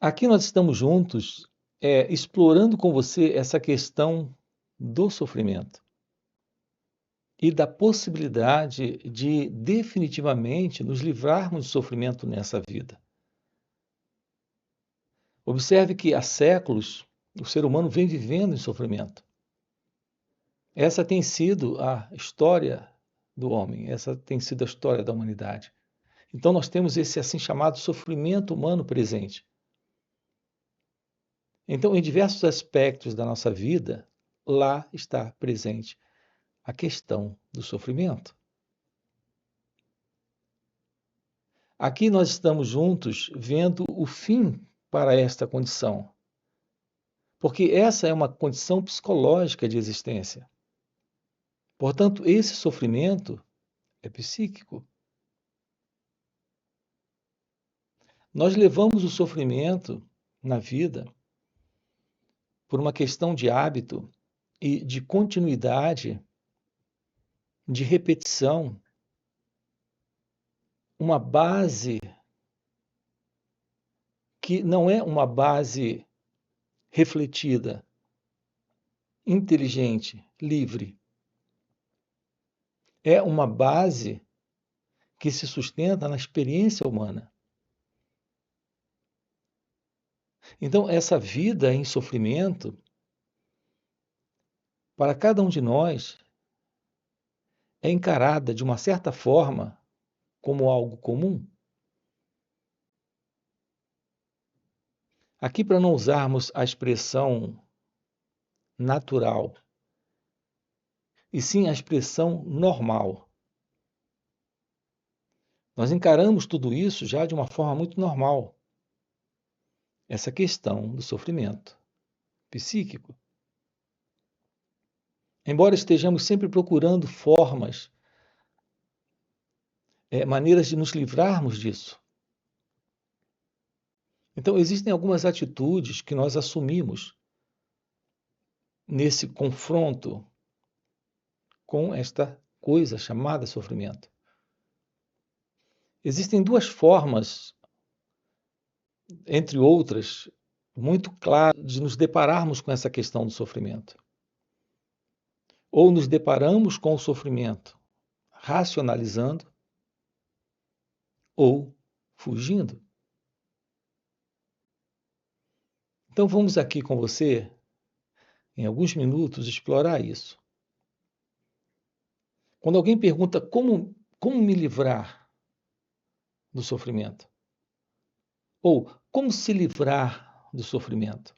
Aqui nós estamos juntos, explorando com você essa questão do sofrimento e da possibilidade de definitivamente nos livrarmos do sofrimento nessa vida. Observe que há séculos o ser humano vem vivendo em sofrimento. Essa tem sido a história do homem, essa tem sido a história da humanidade. Então nós temos esse assim chamado sofrimento humano presente. Então, em diversos aspectos da nossa vida, lá está presente a questão do sofrimento. Aqui nós estamos juntos vendo o fim para esta condição, porque essa é uma condição psicológica de existência. Portanto, esse sofrimento é psíquico. Nós levamos o sofrimento na vida por uma questão de hábito e de continuidade, de repetição, uma base que não é uma base refletida, inteligente, livre. É uma base que se sustenta na experiência humana. Então, essa vida em sofrimento, para cada um de nós, é encarada de uma certa forma como algo comum. Aqui, para não usarmos a expressão natural, e sim a expressão normal. Nós encaramos tudo isso já de uma forma muito normal. Essa questão do sofrimento psíquico. Embora estejamos sempre procurando formas, maneiras de nos livrarmos disso. Então, existem algumas atitudes que nós assumimos nesse confronto com esta coisa chamada sofrimento. Existem duas formas, entre outras, muito claras, de nos depararmos com essa questão do sofrimento. Ou nos deparamos com o sofrimento racionalizando, ou fugindo. Então vamos aqui com você, em alguns minutos, explorar isso. Quando alguém pergunta como me livrar do sofrimento, ou como se livrar do sofrimento,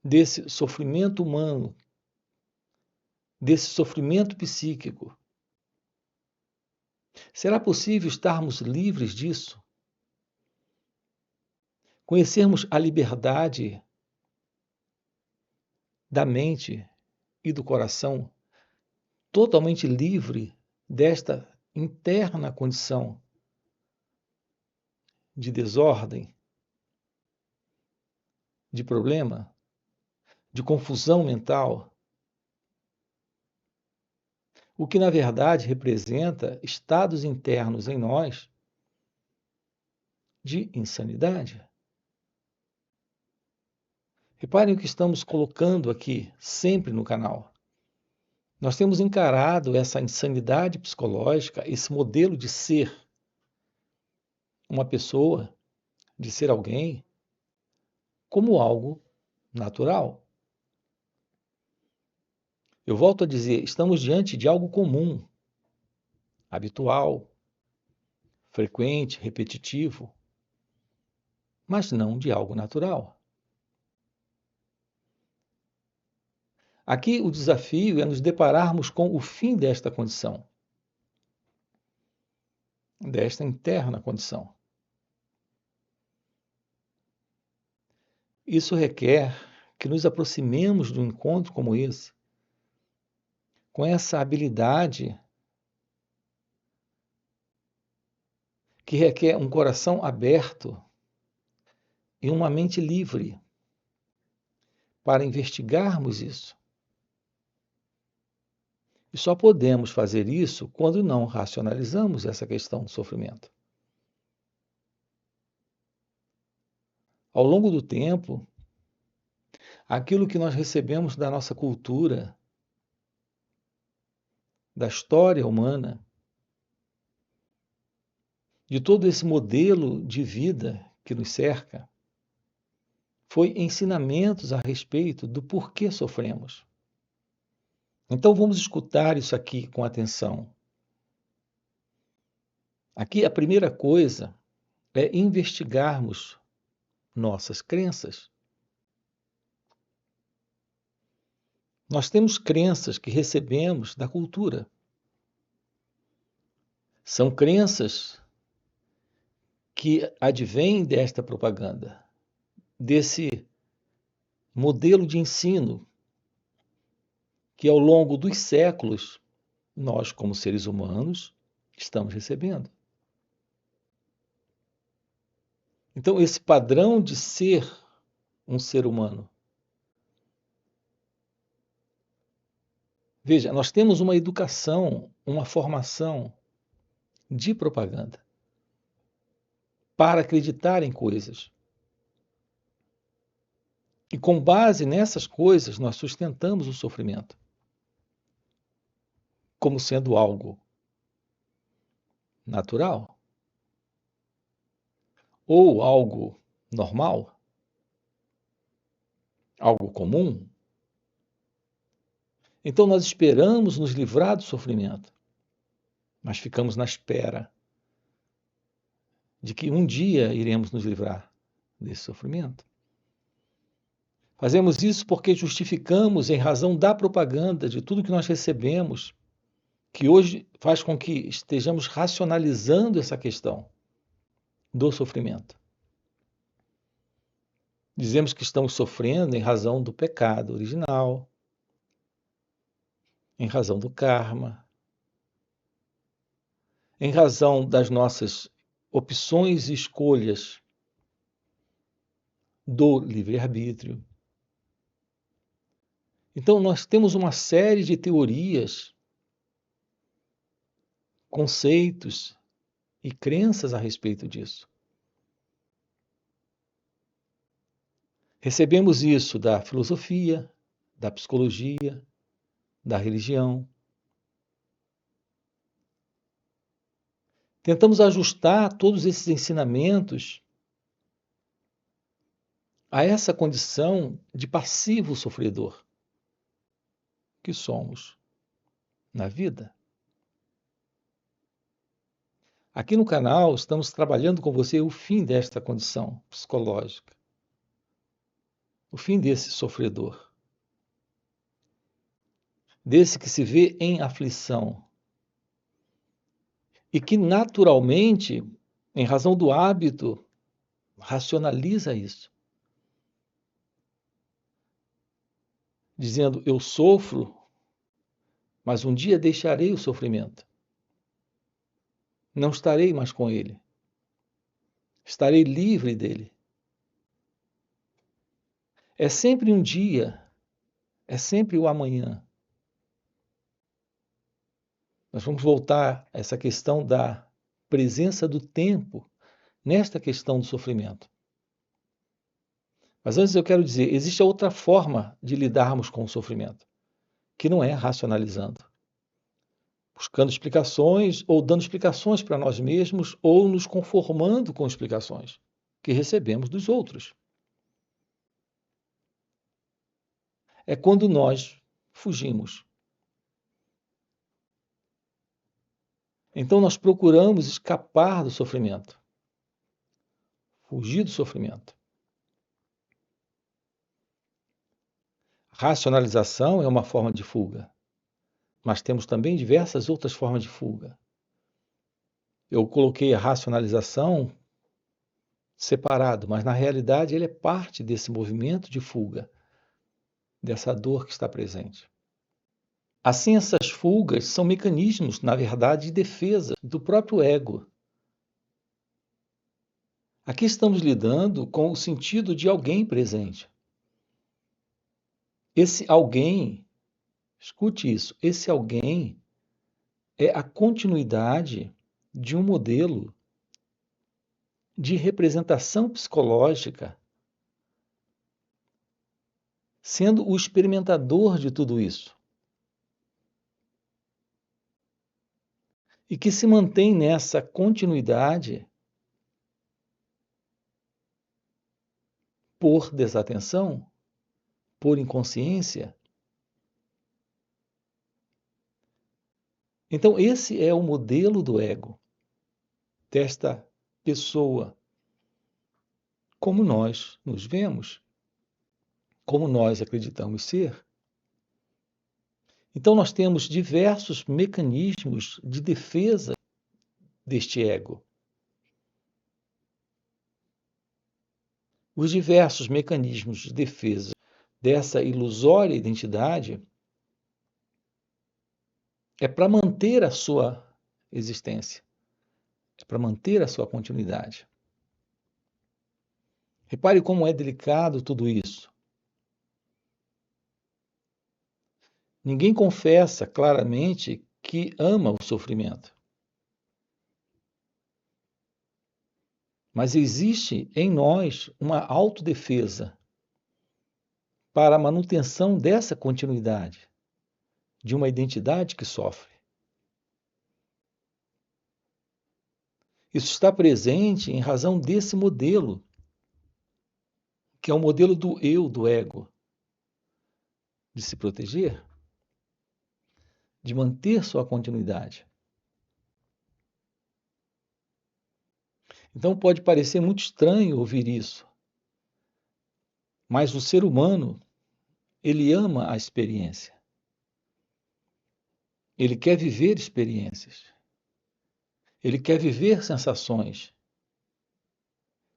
desse sofrimento humano, desse sofrimento psíquico, será possível estarmos livres disso? Conhecermos a liberdade da mente e do coração totalmente livre desta interna condição de desordem, de problema, de confusão mental, o que na verdade representa estados internos em nós de insanidade. Reparem o que estamos colocando aqui sempre no canal. Nós temos encarado essa insanidade psicológica, esse modelo de ser uma pessoa, de ser alguém, como algo natural. Eu volto a dizer, estamos diante de algo comum, habitual, frequente, repetitivo, mas não de algo natural. Aqui o desafio é nos depararmos com o fim desta condição, desta interna condição. Isso requer que nos aproximemos de um encontro como esse, com essa habilidade que requer um coração aberto e uma mente livre para investigarmos isso. E só podemos fazer isso quando não racionalizamos essa questão do sofrimento. ao longo do tempo, aquilo que nós recebemos da nossa cultura, da história humana, de todo esse modelo de vida que nos cerca, foi ensinamentos a respeito do porquê sofremos. Então vamos escutar isso aqui com atenção. Aqui a primeira coisa é investigarmos nossas crenças. Nós temos crenças que recebemos da cultura. São crenças que advêm desta propaganda, desse modelo de ensino que ao longo dos séculos nós, como seres humanos, estamos recebendo. Então, esse padrão de ser um ser humano. Veja, nós temos uma educação, uma formação de propaganda para acreditar em coisas. E com base nessas coisas, nós sustentamos o sofrimento como sendo algo natural ou algo normal, algo comum. Então nós esperamos nos livrar do sofrimento, mas ficamos na espera de que um dia iremos nos livrar desse sofrimento. Fazemos isso porque justificamos em razão da propaganda, de tudo que nós recebemos, que hoje faz com que estejamos racionalizando essa questão do sofrimento. Dizemos que estamos sofrendo em razão do pecado original, em razão do karma, em razão das nossas opções e escolhas do livre-arbítrio. Então, nós temos uma série de teorias, conceitos e crenças a respeito disso. Recebemos isso da filosofia, da psicologia, da religião. Tentamos ajustar todos esses ensinamentos a essa condição de passivo sofredor que somos na vida. Aqui no canal estamos trabalhando com você o fim desta condição psicológica, o fim desse sofredor, desse que se vê em aflição e que naturalmente, em razão do hábito, racionaliza isso, dizendo: eu sofro, mas um dia deixarei o sofrimento. Não estarei mais com ele. Estarei livre dele. É sempre um dia, é sempre o amanhã. Nós vamos voltar a essa questão da presença do tempo nesta questão do sofrimento. Mas antes eu quero dizer, existe outra forma de lidarmos com o sofrimento, que não é racionalizando, buscando explicações ou dando explicações para nós mesmos ou nos conformando com explicações que recebemos dos outros. É quando nós fugimos. Então nós procuramos escapar do sofrimento, fugir do sofrimento. Racionalização é uma forma de fuga, mas temos também diversas outras formas de fuga. Eu coloquei a racionalização separado, mas na realidade ele é parte desse movimento de fuga, dessa dor que está presente. Assim, essas fugas são mecanismos, na verdade, de defesa do próprio ego. Aqui estamos lidando com o sentido de alguém presente. Esse alguém, escute isso, esse alguém é a continuidade de um modelo de representação psicológica sendo o experimentador de tudo isso, e que se mantém nessa continuidade por desatenção, por inconsciência. Então, esse é o modelo do ego, desta pessoa, como nós nos vemos, como nós acreditamos ser. Então, nós temos diversos mecanismos de defesa deste ego. Os diversos mecanismos de defesa dessa ilusória identidade é para manter a sua existência, é para manter a sua continuidade. Repare como é delicado tudo isso. Ninguém confessa claramente que ama o sofrimento. Mas existe em nós uma autodefesa para a manutenção dessa continuidade, de uma identidade que sofre. Isso está presente em razão desse modelo, que é o modelo do eu, do ego, de se proteger, de manter sua continuidade. Então pode parecer muito estranho ouvir isso, mas o ser humano, ele ama a experiência. Ele quer viver experiências. Ele quer viver sensações.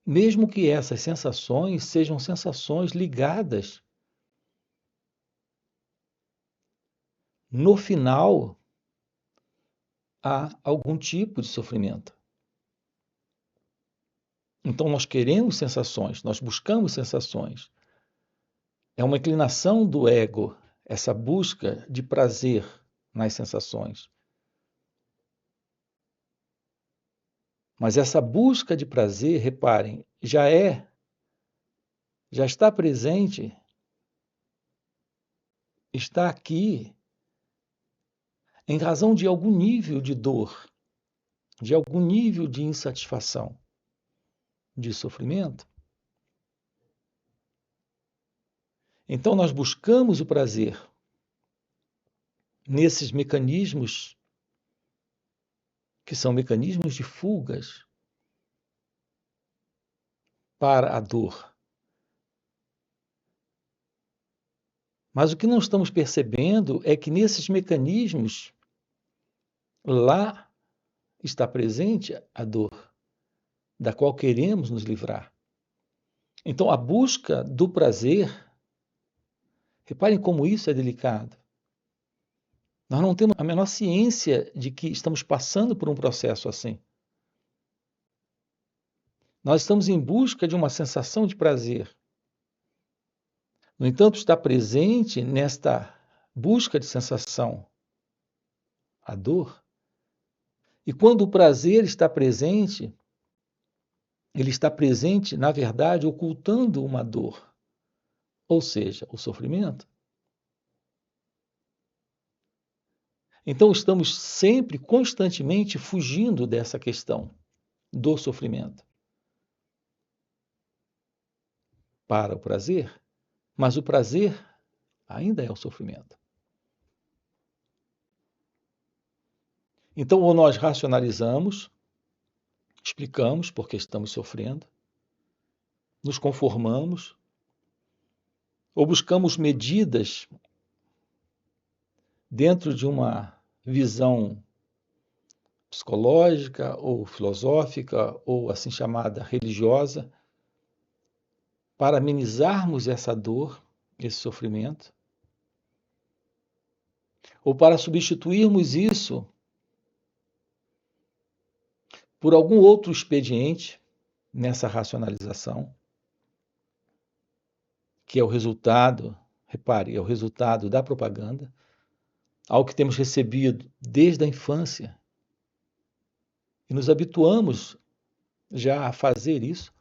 Mesmo que essas sensações sejam sensações ligadas, no final, a algum tipo de sofrimento. Então nós queremos sensações, nós buscamos sensações. É uma inclinação do ego, essa busca de prazer nas sensações. Mas essa busca de prazer, reparem, já está presente, está aqui em razão de algum nível de dor, de algum nível de insatisfação, de sofrimento. Então nós buscamos o prazer nesses mecanismos que são mecanismos de fugas para a dor. Mas o que não estamos percebendo é que nesses mecanismos lá está presente a dor, da qual queremos nos livrar. Então a busca do prazer, reparem como isso é delicado. Nós não temos a menor ciência de que estamos passando por um processo assim. Nós estamos em busca de uma sensação de prazer. No entanto, está presente nesta busca de sensação a dor. E quando o prazer está presente, ele está presente, na verdade, ocultando uma dor, ou seja, o sofrimento. Então, estamos sempre, constantemente fugindo dessa questão do sofrimento para o prazer, mas o prazer ainda é o sofrimento. Então, ou nós racionalizamos, explicamos por que estamos sofrendo, nos conformamos, ou buscamos medidas dentro de uma visão psicológica ou filosófica ou assim chamada religiosa para amenizarmos essa dor, esse sofrimento, ou para substituirmos isso por algum outro expediente nessa racionalização, que é o resultado, repare, é o resultado da propaganda, algo que temos recebido desde a infância, e nos habituamos já a fazer isso,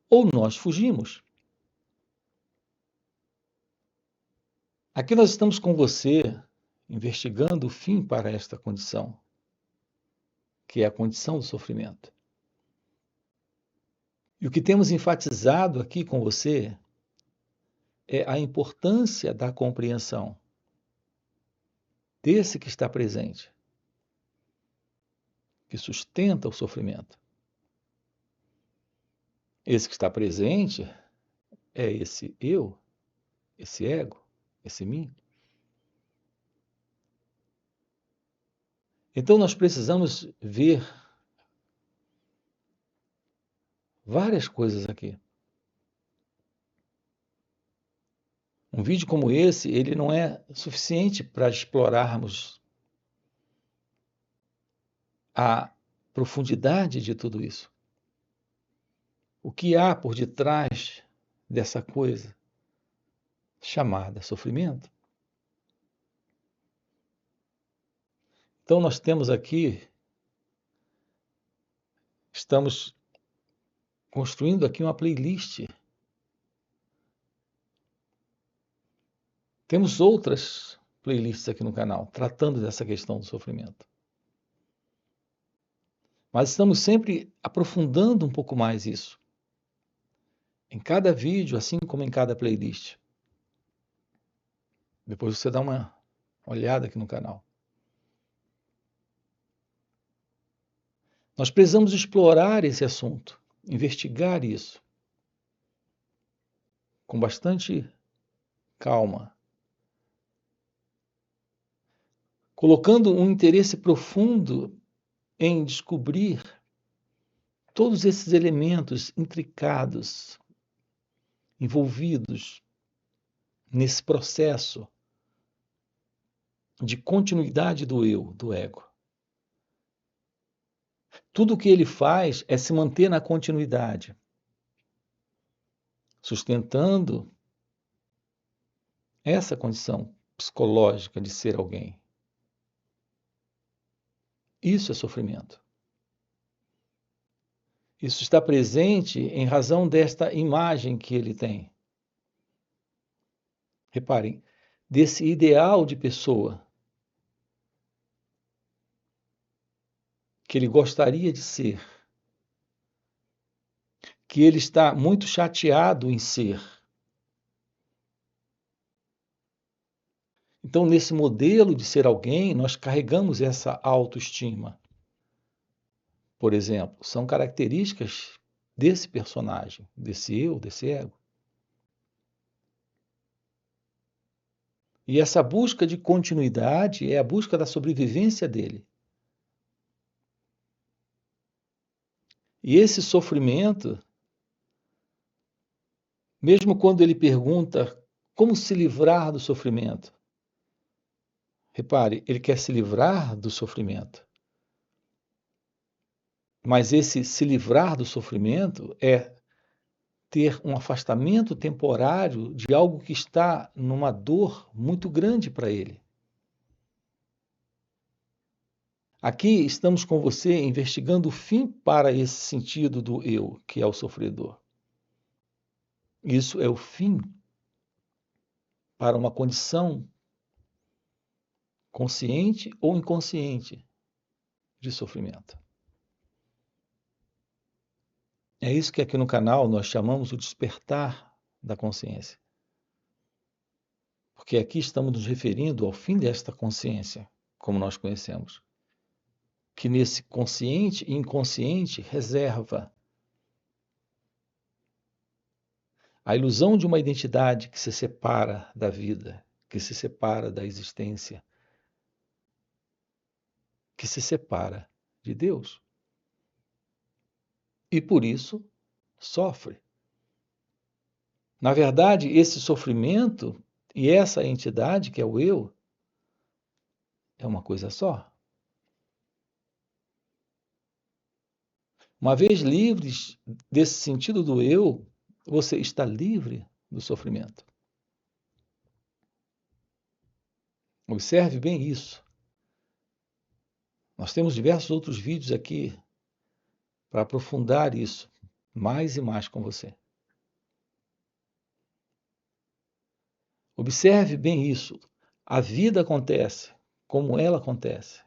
ou nós fugimos. Aqui nós estamos com você investigando o fim para esta condição, que é a condição do sofrimento. E o que temos enfatizado aqui com você é a importância da compreensão desse que está presente, que sustenta o sofrimento. Esse que está presente é esse eu, esse ego, esse mim. Então nós precisamos ver várias coisas aqui. Um vídeo como esse, ele não é suficiente para explorarmos a profundidade de tudo isso. O que há por detrás dessa coisa chamada sofrimento? Então nós temos aqui, estamos construindo aqui uma playlist. Temos outras playlists aqui no canal, tratando dessa questão do sofrimento. Mas estamos sempre aprofundando um pouco mais isso. Em cada vídeo, assim como em cada playlist. Depois você dá uma olhada aqui no canal. Nós precisamos explorar esse assunto, investigar isso com bastante calma, colocando um interesse profundo em descobrir todos esses elementos intricados, envolvidos nesse processo de continuidade do eu, do ego. Tudo o que ele faz é se manter na continuidade, sustentando essa condição psicológica de ser alguém. Isso é sofrimento. Isso está presente em razão desta imagem que ele tem. Reparem, desse ideal de pessoa que ele gostaria de ser, que ele está muito chateado em ser. Então, nesse modelo de ser alguém, nós carregamos essa autoestima. Por exemplo, são características desse personagem, desse eu, desse ego. E essa busca de continuidade é a busca da sobrevivência dele. E esse sofrimento, mesmo quando ele pergunta como se livrar do sofrimento, repare, ele quer se livrar do sofrimento. Mas esse se livrar do sofrimento é ter um afastamento temporário de algo que está numa dor muito grande para ele. Aqui estamos com você investigando o fim para esse sentido do eu, que é o sofredor. Isso é o fim para uma condição consciente ou inconsciente de sofrimento. É isso que aqui no canal nós chamamos o despertar da consciência. Porque aqui estamos nos referindo ao fim desta consciência, como nós conhecemos, que nesse consciente e inconsciente reserva a ilusão de uma identidade que se separa da vida, que se separa da existência, que se separa de Deus. E por isso sofre. Na verdade, esse sofrimento e essa entidade, que é o eu, é uma coisa só. Uma vez livres desse sentido do eu, você está livre do sofrimento. Observe bem isso. Nós temos diversos outros vídeos aqui para aprofundar isso mais e mais com você. Observe bem isso. A vida acontece como ela acontece.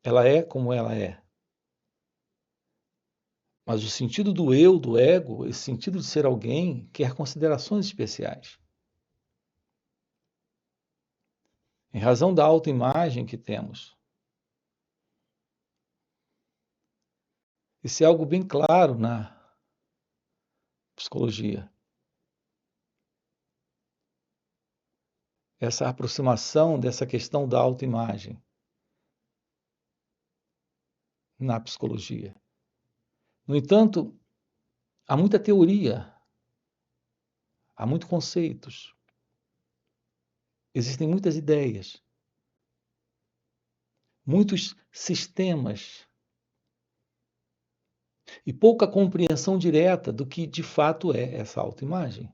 Ela é como ela é. Mas o sentido do eu, do ego, esse sentido de ser alguém, quer considerações especiais. Em razão da autoimagem que temos. Isso é algo bem claro na psicologia. Essa aproximação dessa questão da autoimagem na psicologia. No entanto, há muita teoria, há muitos conceitos, existem muitas ideias, muitos sistemas e pouca compreensão direta do que de fato é essa autoimagem.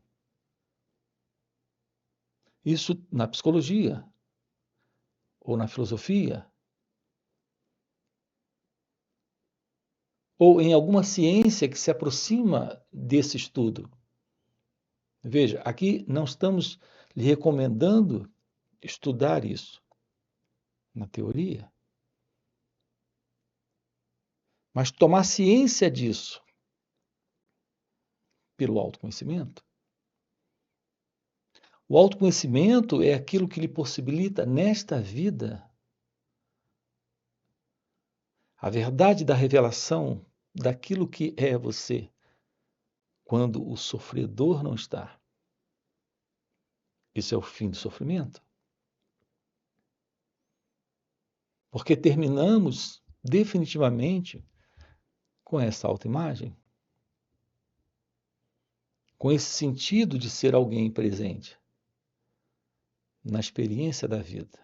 Isso na psicologia ou na filosofia ou em alguma ciência que se aproxima desse estudo. Veja, aqui não estamos lhe recomendando estudar isso na teoria, mas tomar ciência disso pelo autoconhecimento. O autoconhecimento é aquilo que lhe possibilita, nesta vida, a verdade da revelação daquilo que é você, quando o sofredor não está. Isso é o fim do sofrimento. Porque terminamos definitivamente com essa autoimagem, com esse sentido de ser alguém presente na experiência da vida,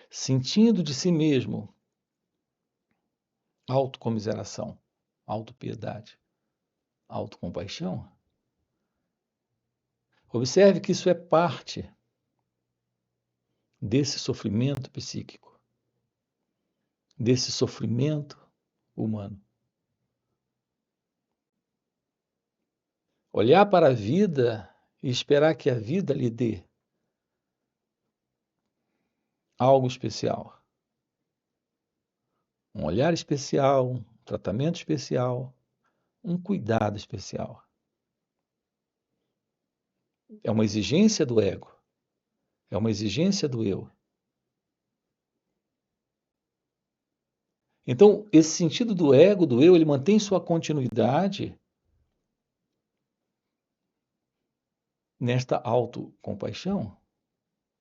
sentindo de si mesmo autocomiseração, autopiedade, autocompaixão. Observe que isso é parte desse sofrimento psíquico, desse sofrimento humano. Olhar para a vida e esperar que a vida lhe dê algo especial. Um olhar especial, um tratamento especial, um cuidado especial. É uma exigência do ego, é uma exigência do eu. Então, esse sentido do ego, do eu, ele mantém sua continuidade nesta autocompaixão,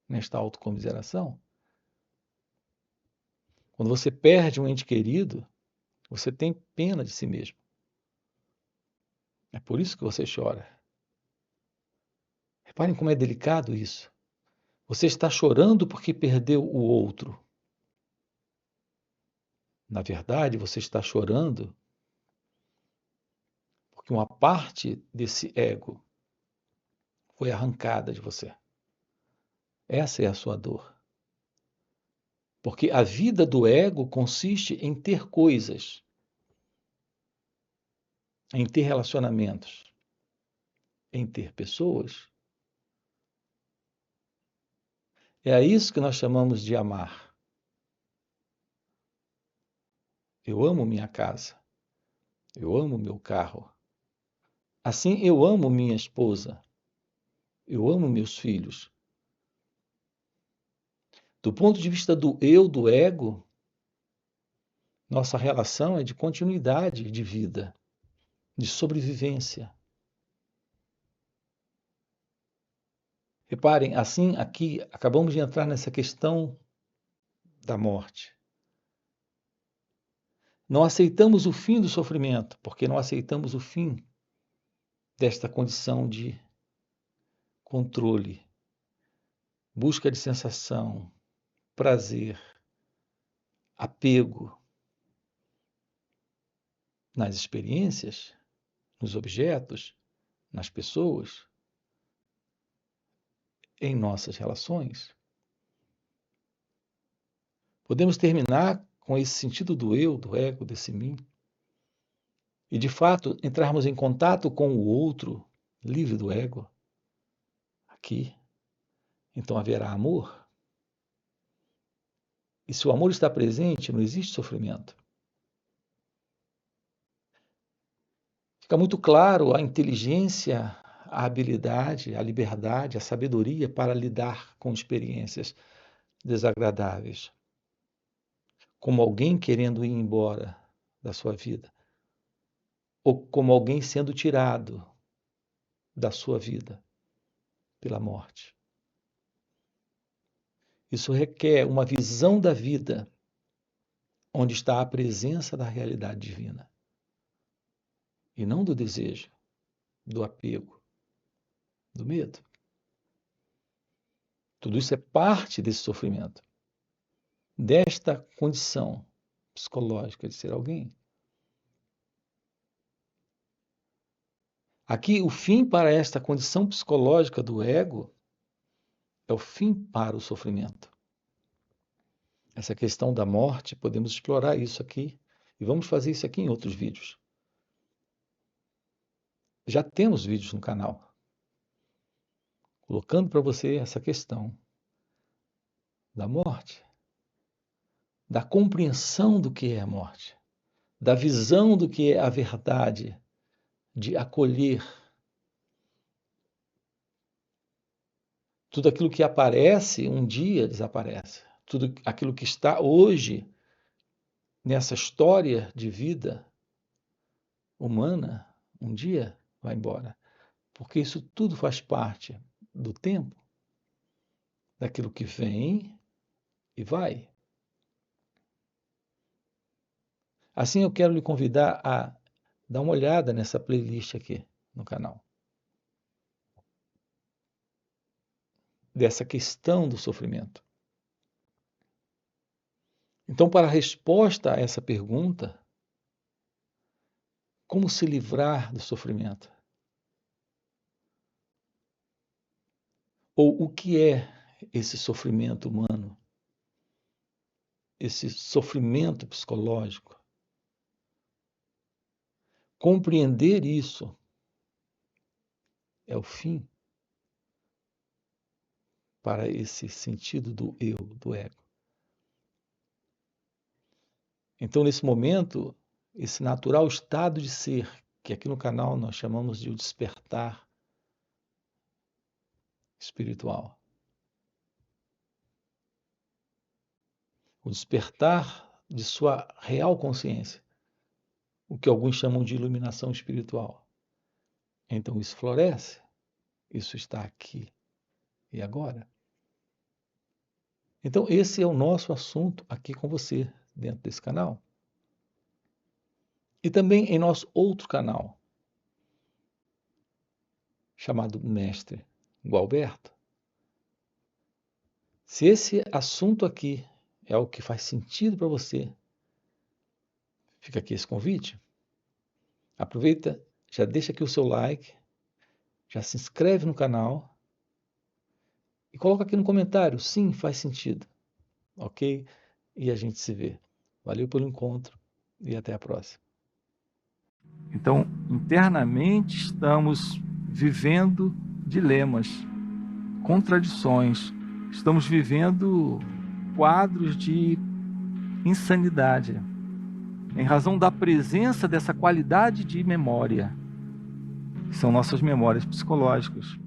nesta autocomiseração. Quando você perde um ente querido, você tem pena de si mesmo. É por isso que você chora. Reparem como é delicado isso. Você está chorando porque perdeu o outro. Na verdade, você está chorando porque uma parte desse ego foi arrancada de você. Essa é a sua dor. Porque a vida do ego consiste em ter coisas, em ter relacionamentos, em ter pessoas. É a isso que nós chamamos de amar. Eu amo minha casa. Eu amo meu carro. Assim eu amo minha esposa. Eu amo meus filhos. Do ponto de vista do eu, do ego, nossa relação é de continuidade de vida, de sobrevivência. Reparem, assim aqui acabamos de entrar nessa questão da morte. Não aceitamos o fim do sofrimento, porque não aceitamos o fim desta condição de controle, busca de sensação, prazer, apego nas experiências, nos objetos, nas pessoas, em nossas relações. Podemos terminar com esse sentido do eu, do ego, desse mim, e de fato entrarmos em contato com o outro, livre do ego, aqui, então haverá amor. E se o amor está presente, não existe sofrimento. Fica muito claro a inteligência, a habilidade, a liberdade, a sabedoria para lidar com experiências desagradáveis, como alguém querendo ir embora da sua vida, ou como alguém sendo tirado da sua vida pela morte. Isso requer uma visão da vida onde está a presença da realidade divina e não do desejo, do apego, do medo. Tudo isso é parte desse sofrimento, desta condição psicológica de ser alguém. Aqui, o fim para esta condição psicológica do ego é o fim para o sofrimento. Essa questão da morte, podemos explorar isso aqui e vamos fazer isso aqui em outros vídeos. Já temos vídeos no canal colocando para você essa questão da morte, da compreensão do que é a morte, da visão do que é a verdade, de acolher tudo aquilo que aparece, um dia desaparece. Tudo aquilo que está hoje nessa história de vida humana, um dia vai embora. Porque isso tudo faz parte do tempo, daquilo que vem e vai. Assim, eu quero lhe convidar a dar uma olhada nessa playlist aqui no canal, dessa questão do sofrimento. Então, para a resposta a essa pergunta, como se livrar do sofrimento? Ou o que é esse sofrimento humano? Esse sofrimento psicológico? Compreender isso é o fim para esse sentido do eu, do ego. Então, nesse momento, esse natural estado de ser, que aqui no canal nós chamamos de o despertar espiritual. O despertar de sua real consciência, o que alguns chamam de iluminação espiritual. Então, isso floresce, isso está aqui e agora. Então, esse é o nosso assunto aqui com você, dentro desse canal. E também em nosso outro canal, chamado Mestre Gualberto. Se esse assunto aqui é o que faz sentido para você, fica aqui esse convite. Aproveita, já deixa aqui o seu like, já se inscreve no canal e coloca aqui no comentário, sim, faz sentido, ok? E a gente se vê. Valeu pelo encontro e até a próxima. Então, internamente estamos vivendo dilemas, contradições, estamos vivendo quadros de insanidade, em razão da presença dessa qualidade de memória, que são nossas memórias psicológicas.